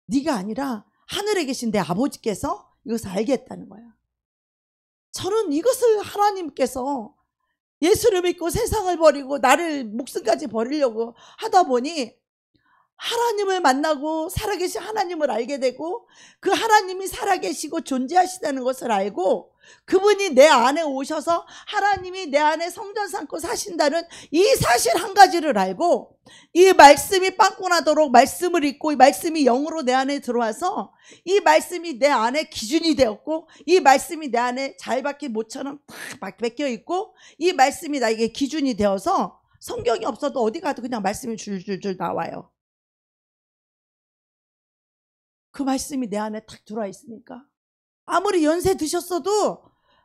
네가 아니라 하늘에 계신 내 아버지께서 이것을 알게 했다는 거야. 저는 이것을 하나님께서 예수를 믿고 세상을 버리고 나를 목숨까지 버리려고 하다 보니 하나님을 만나고 살아계신 하나님을 알게 되고, 그 하나님이 살아계시고 존재하시다는 것을 알고, 그분이 내 안에 오셔서 하나님이 내 안에 성전 삼고 사신다는 이 사실 한 가지를 알고, 이 말씀이 빵꾸나도록 말씀을 읽고, 이 말씀이 영으로 내 안에 들어와서 이 말씀이 내 안에 기준이 되었고, 이 말씀이 내 안에 잘 박힌 못처럼 탁 박혀 있고, 이 말씀이 나에게 기준이 되어서 성경이 없어도 어디 가도 그냥 말씀이 줄줄줄 나와요. 그 말씀이 내 안에 탁 들어와 있으니까 아무리 연세 드셨어도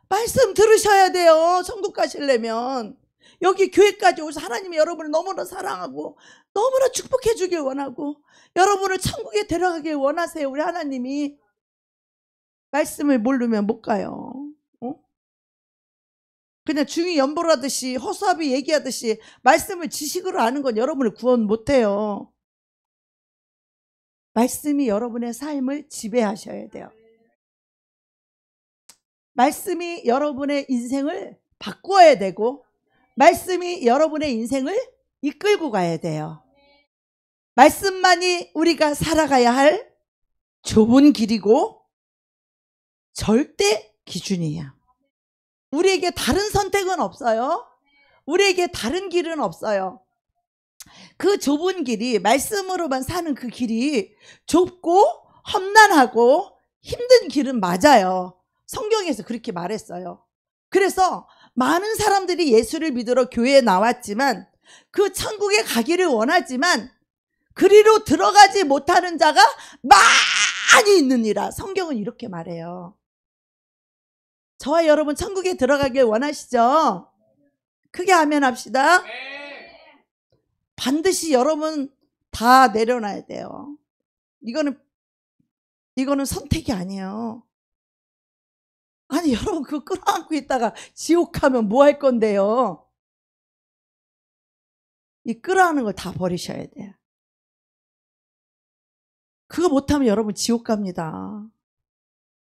말씀 들으셔야 돼요. 천국 가시려면. 여기 교회까지 오셔서 하나님이 여러분을 너무나 사랑하고 너무나 축복해 주길 원하고 여러분을 천국에 데려가길 원하세요. 우리 하나님이. 말씀을 모르면 못 가요. 그냥 중이 연보라듯이 허수아비 얘기하듯이 말씀을 지식으로 아는 건 여러분을 구원 못해요. 말씀이 여러분의 삶을 지배하셔야 돼요. 말씀이 여러분의 인생을 바꿔야 되고, 말씀이 여러분의 인생을 이끌고 가야 돼요. 말씀만이 우리가 살아가야 할 좁은 길이고 절대 기준이에요. 우리에게 다른 선택은 없어요. 우리에게 다른 길은 없어요. 그 좁은 길이, 말씀으로만 사는 그 길이 좁고 험난하고 힘든 길은 맞아요. 성경에서 그렇게 말했어요. 그래서 많은 사람들이 예수를 믿으러 교회에 나왔지만, 그 천국에 가기를 원하지만 그리로 들어가지 못하는 자가 많이 있느니라. 성경은 이렇게 말해요. 저와 여러분 천국에 들어가길 원하시죠? 크게 아멘 합시다. 반드시 여러분 다 내려놔야 돼요. 이거는 선택이 아니에요. 아니, 여러분 그거 끌어안고 있다가 지옥 가면 뭐 할 건데요? 이 끌어안는 걸 다 버리셔야 돼요. 그거 못하면 여러분 지옥 갑니다.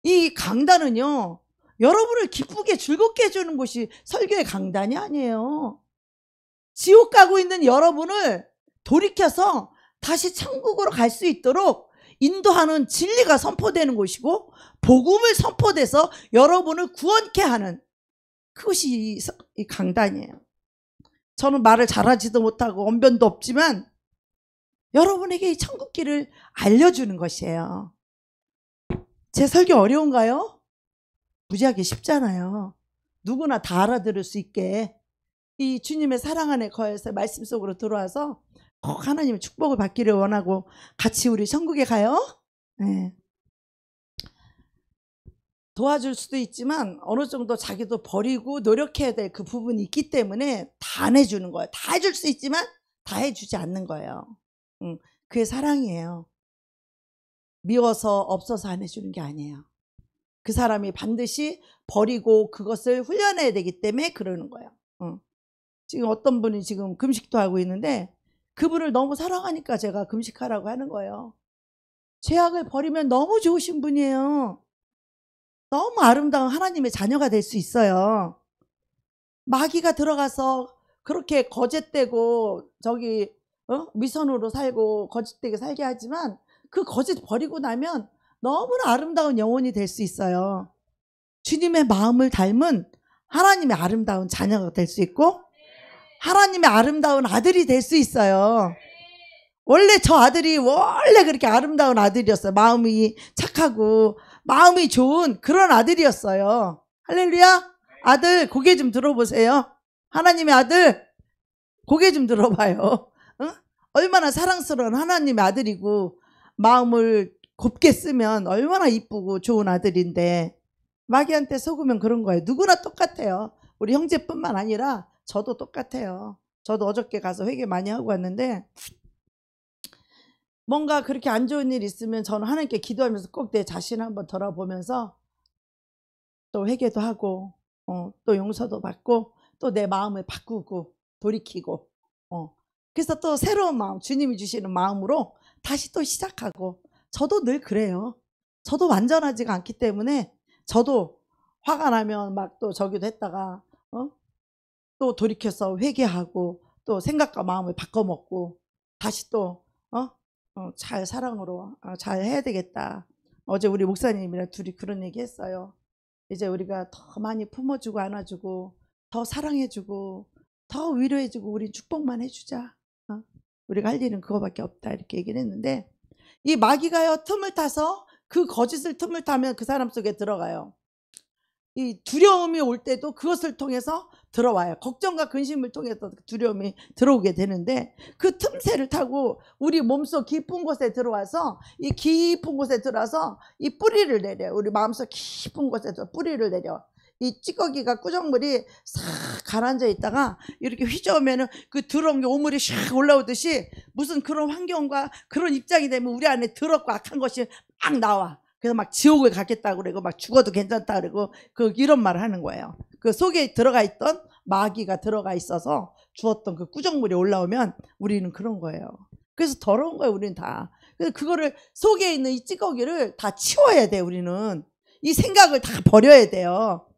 이 강단은요, 여러분을 기쁘게 즐겁게 해주는 곳이 설교의 강단이 아니에요. 지옥 가고 있는 여러분을 돌이켜서 다시 천국으로 갈 수 있도록 인도하는 진리가 선포되는 곳이고, 복음을 선포돼서 여러분을 구원케 하는 그것이 이 강단이에요. 저는 말을 잘하지도 못하고 언변도 없지만 여러분에게 이 천국길을 알려주는 것이에요. 제 설교 어려운가요? 무지하게 쉽잖아요. 누구나 다 알아들을 수 있게 이 주님의 사랑 안에 거해서 말씀 속으로 들어와서 꼭 하나님의 축복을 받기를 원하고 같이 우리 천국에 가요. 네. 도와줄 수도 있지만 어느 정도 자기도 버리고 노력해야 될 그 부분이 있기 때문에 다 안 해주는 거예요. 다 해줄 수 있지만 다 해주지 않는 거예요. 그게 사랑이에요. 미워서 없어서 안 해주는 게 아니에요. 그 사람이 반드시 버리고 그것을 훈련해야 되기 때문에 그러는 거예요. 지금 어떤 분이 지금 금식도 하고 있는데 그분을 너무 사랑하니까 제가 금식하라고 하는 거예요. 죄악을 버리면 너무 좋으신 분이에요. 너무 아름다운 하나님의 자녀가 될 수 있어요. 마귀가 들어가서 그렇게 거짓되고 위선으로 살고 거짓되게 살게 하지만 그 거짓 버리고 나면 너무나 아름다운 영혼이 될 수 있어요. 주님의 마음을 닮은 하나님의 아름다운 자녀가 될 수 있고 하나님의 아름다운 아들이 될 수 있어요. 원래 저 아들이 원래 그렇게 아름다운 아들이었어요. 마음이 착하고 마음이 좋은 그런 아들이었어요. 할렐루야. 아들 고개 좀 들어보세요. 하나님의 아들 고개 좀 들어봐요. 얼마나 사랑스러운 하나님의 아들이고 마음을 곱게 쓰면 얼마나 이쁘고 좋은 아들인데 마귀한테 속으면 그런 거예요. 누구나 똑같아요. 우리 형제뿐만 아니라 저도 똑같아요. 저도 어저께 가서 회개 많이 하고 왔는데 뭔가 그렇게 안 좋은 일 있으면 저는 하나님께 기도하면서 꼭 내 자신을 한번 돌아보면서 또 회개도 하고 또 용서도 받고 또 내 마음을 바꾸고 돌이키고 그래서 또 새로운 마음, 주님이 주시는 마음으로 다시 또 시작하고, 저도 늘 그래요. 저도 완전하지가 않기 때문에 저도 화가 나면 막 또 저기도 했다가 또 돌이켜서 회개하고 또 생각과 마음을 바꿔먹고 다시 또 잘 사랑으로 잘 해야 되겠다. 어제 우리 목사님이랑 둘이 그런 얘기 했어요. 이제 우리가 더 많이 품어주고 안아주고 더 사랑해주고 더 위로해주고 우리 축복만 해주자. 우리가 할 일은 그거밖에 없다, 이렇게 얘기를 했는데, 이 마귀가요 틈을 타서 그 거짓을 틈을 타면 그 사람 속에 들어가요. 이 두려움이 올 때도 그것을 통해서 들어와요. 걱정과 근심을 통해서 두려움이 들어오게 되는데, 그 틈새를 타고 우리 몸속 깊은 곳에 들어와서 이 깊은 곳에 들어와서 이 뿌리를 내려요. 우리 마음속 깊은 곳에서 뿌리를 내려. 이 찌꺼기가 꾸정물이 싹 가라앉아 있다가 이렇게 휘저으면은 그 더러운 게 오물이 샥 올라오듯이 무슨 그런 환경과 그런 입장이 되면 우리 안에 더럽고 악한 것이 막 나와. 그래서 막 지옥을 가겠다고 그러고 막 죽어도 괜찮다 그러고 이런 말을 하는 거예요. 그 속에 들어가 있던 마귀가 들어가 있어서 주었던 그 꾸정물이 올라오면 우리는 그런 거예요. 그래서 더러운 거예요, 우리는 다. 그래서 그거를 속에 있는 이 찌꺼기를 다 치워야 돼. 우리는 이 생각을 다 버려야 돼요.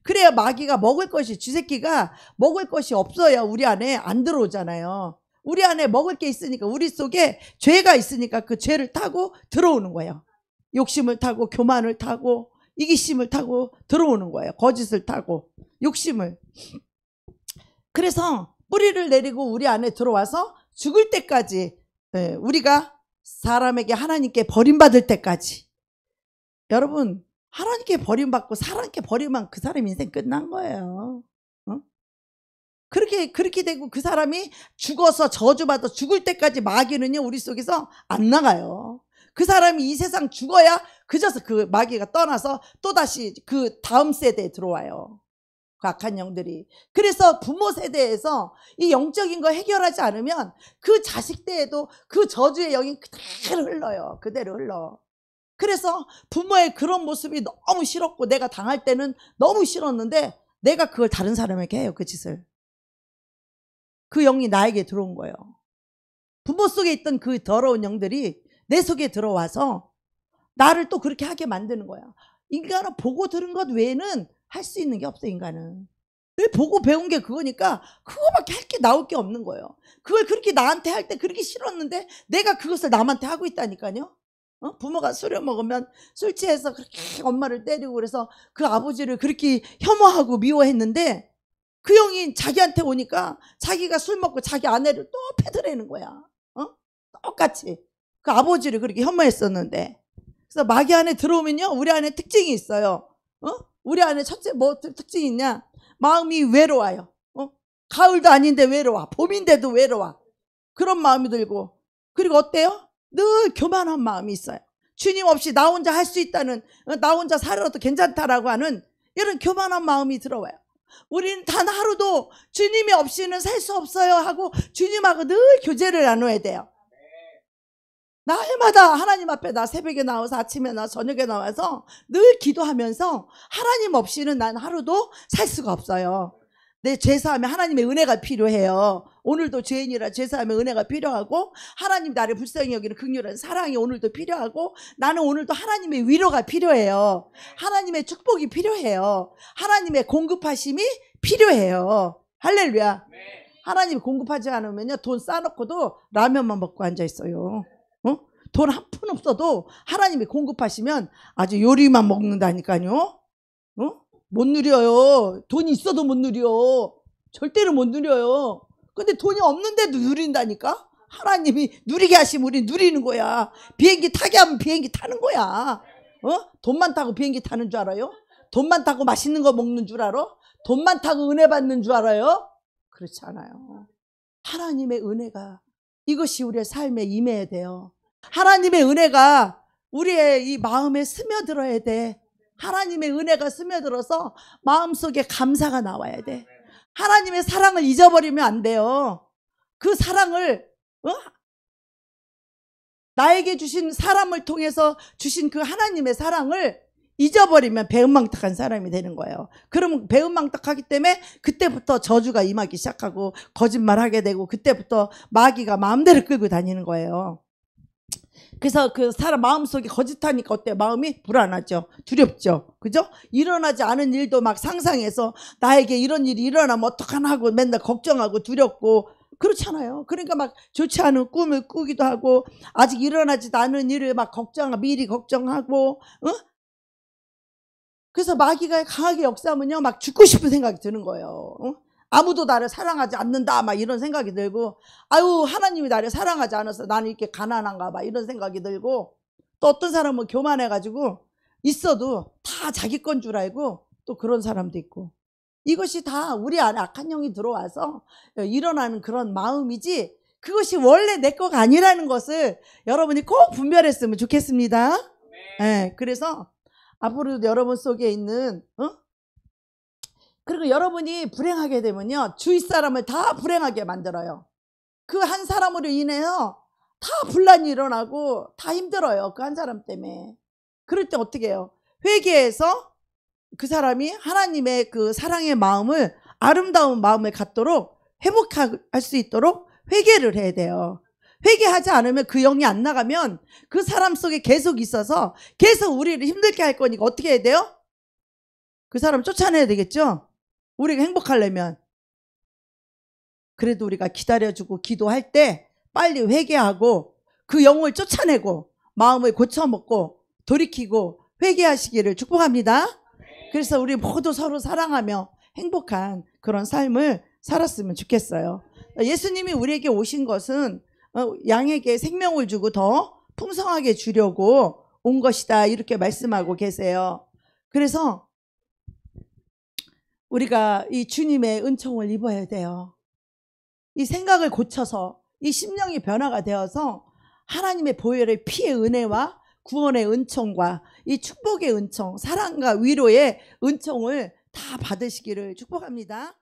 그래야 마귀가 먹을 것이, 쥐새끼가 먹을 것이 없어야 우리 안에 안 들어오잖아요. 우리 안에 먹을 게 있으니까, 우리 속에 죄가 있으니까 그 죄를 타고 들어오는 거예요. 욕심을 타고 교만을 타고 이기심을 타고 들어오는 거예요. 거짓을 타고 욕심을. 그래서 뿌리를 내리고 우리 안에 들어와서 죽을 때까지, 우리가 사람에게 하나님께 버림받을 때까지. 여러분, 하나님께 버림받고 사람께 버림만 그 사람 인생 끝난 거예요. 그렇게 되고 그 사람이 죽어서 저주받아 죽을 때까지 마귀는요 우리 속에서 안 나가요. 그 사람이 이 세상 죽어야 그저서 그 마귀가 떠나서 또다시 그 다음 세대에 들어와요. 그 악한 영들이. 그래서 부모 세대에서 이 영적인 거 해결하지 않으면 그 자식 때에도 그 저주의 영이 그대로 흘러요. 그대로 흘러. 그래서 부모의 그런 모습이 너무 싫었고 내가 당할 때는 너무 싫었는데 내가 그걸 다른 사람에게 해요. 그 짓을. 그 영이 나에게 들어온 거예요. 부모 속에 있던 그 더러운 영들이 내 속에 들어와서 나를 또 그렇게 하게 만드는 거야. 인간은 보고 들은 것 외에는 할 수 있는 게 없어. 인간은 왜 보고 배운 게 그거니까 그거밖에 할 게 나올 게 없는 거예요. 그걸 그렇게 나한테 할 때 그렇게 싫었는데 내가 그것을 남한테 하고 있다니까요. 부모가 술을 먹으면 술 취해서 그렇게 엄마를 때리고 그래서 그 아버지를 그렇게 혐오하고 미워했는데 그 형이 자기한테 오니까 자기가 술 먹고 자기 아내를 또 패드리는 거야. 똑같이 그 아버지를 그렇게 혐오했었는데. 그래서 마귀 안에 들어오면요 우리 안에 특징이 있어요. 우리 안에 첫째 뭐 특징이 있냐, 마음이 외로워요. 가을도 아닌데 외로워, 봄인데도 외로워. 그런 마음이 들고, 그리고 어때요? 늘 교만한 마음이 있어요. 주님 없이 나 혼자 할 수 있다는, 나 혼자 살아도 괜찮다라고 하는 이런 교만한 마음이 들어와요. 우리는 단 하루도 주님이 없이는 살 수 없어요 하고 주님하고 늘 교제를 나눠야 돼요. 날마다 하나님 앞에 나 새벽에 나와서 아침에 나 저녁에 나와서 늘 기도하면서 하나님 없이는 난 하루도 살 수가 없어요. 내 죄사함에 하나님의 은혜가 필요해요. 오늘도 죄인이라 죄사함에 은혜가 필요하고, 하나님 나를 불쌍히 여기는 긍휼한 사랑이 오늘도 필요하고, 나는 오늘도 하나님의 위로가 필요해요. 하나님의 축복이 필요해요. 하나님의 공급하심이 필요해요. 할렐루야. 하나님이 공급하지 않으면요 돈 싸놓고도 라면만 먹고 앉아있어요. 돈 한 푼 없어도 하나님이 공급하시면 아주 요리만 먹는다니까요. 못 누려요. 돈이 있어도 못 누려. 절대로 못 누려요. 근데 돈이 없는데도 누린다니까. 하나님이 누리게 하시면 우리 누리는 거야. 비행기 타게 하면 비행기 타는 거야. 돈만 타고 비행기 타는 줄 알아요? 돈만 타고 맛있는 거 먹는 줄 알아? 돈만 타고 은혜 받는 줄 알아요? 그렇지 않아요. 하나님의 은혜가 이것이 우리의 삶에 임해야 돼요. 하나님의 은혜가 우리의 이 마음에 스며들어야 돼. 하나님의 은혜가 스며들어서 마음속에 감사가 나와야 돼. 하나님의 사랑을 잊어버리면 안 돼요. 그 사랑을 나에게 주신 사람을 통해서 주신 그 하나님의 사랑을 잊어버리면 배은망덕한 사람이 되는 거예요. 그러면 배은망덕하기 때문에 그때부터 저주가 임하기 시작하고 거짓말하게 되고 그때부터 마귀가 마음대로 끌고 다니는 거예요. 그래서 그 사람 마음속에 거짓하니까 어때요? 마음이 불안하죠. 두렵죠. 그죠? 일어나지 않은 일도 막 상상해서 나에게 이런 일이 일어나면 어떡하나 하고 맨날 걱정하고 두렵고 그렇잖아요. 그러니까 막 좋지 않은 꿈을 꾸기도 하고 아직 일어나지도 않은 일을 막 미리 걱정하고 그래서 마귀가 강하게 역사하면요 막 죽고 싶은 생각이 드는 거예요. 아무도 나를 사랑하지 않는다 막 이런 생각이 들고 아유 하나님이 나를 사랑하지 않아서 나는 이렇게 가난한가 봐 이런 생각이 들고 또 어떤 사람은 교만해가지고 있어도 다 자기 건 줄 알고 또 그런 사람도 있고 이것이 다 우리 안에 악한 영이 들어와서 일어나는 그런 마음이지 그것이 원래 내 거가 아니라는 것을 여러분이 꼭 분별했으면 좋겠습니다. 네, 그래서 앞으로 여러분 속에 있는 그리고 여러분이 불행하게 되면요 주위 사람을 다 불행하게 만들어요. 그 한 사람으로 인해서 다 분란이 일어나고 다 힘들어요. 그 한 사람 때문에. 그럴 때 어떻게 해요? 회개해서 그 사람이 하나님의 그 사랑의 마음을 아름다운 마음을 갖도록 회복할 수 있도록 회개를 해야 돼요. 회개하지 않으면 그 영이 안 나가면 그 사람 속에 계속 있어서 계속 우리를 힘들게 할 거니까 어떻게 해야 돼요? 그 사람 쫓아내야 되겠죠? 우리가 행복하려면. 그래도 우리가 기다려주고 기도할 때 빨리 회개하고 그 영을 쫓아내고 마음을 고쳐먹고 돌이키고 회개하시기를 축복합니다. 그래서 우리 모두 서로 사랑하며 행복한 그런 삶을 살았으면 좋겠어요. 예수님이 우리에게 오신 것은 양에게 생명을 주고 더 풍성하게 주려고 온 것이다 이렇게 말씀하고 계세요. 그래서 우리가 이 주님의 은총을 입어야 돼요. 이 생각을 고쳐서 이 심령이 변화가 되어서 하나님의 보혈의 피의 은혜와 구원의 은총과 이 축복의 은총, 사랑과 위로의 은총을 다 받으시기를 축복합니다.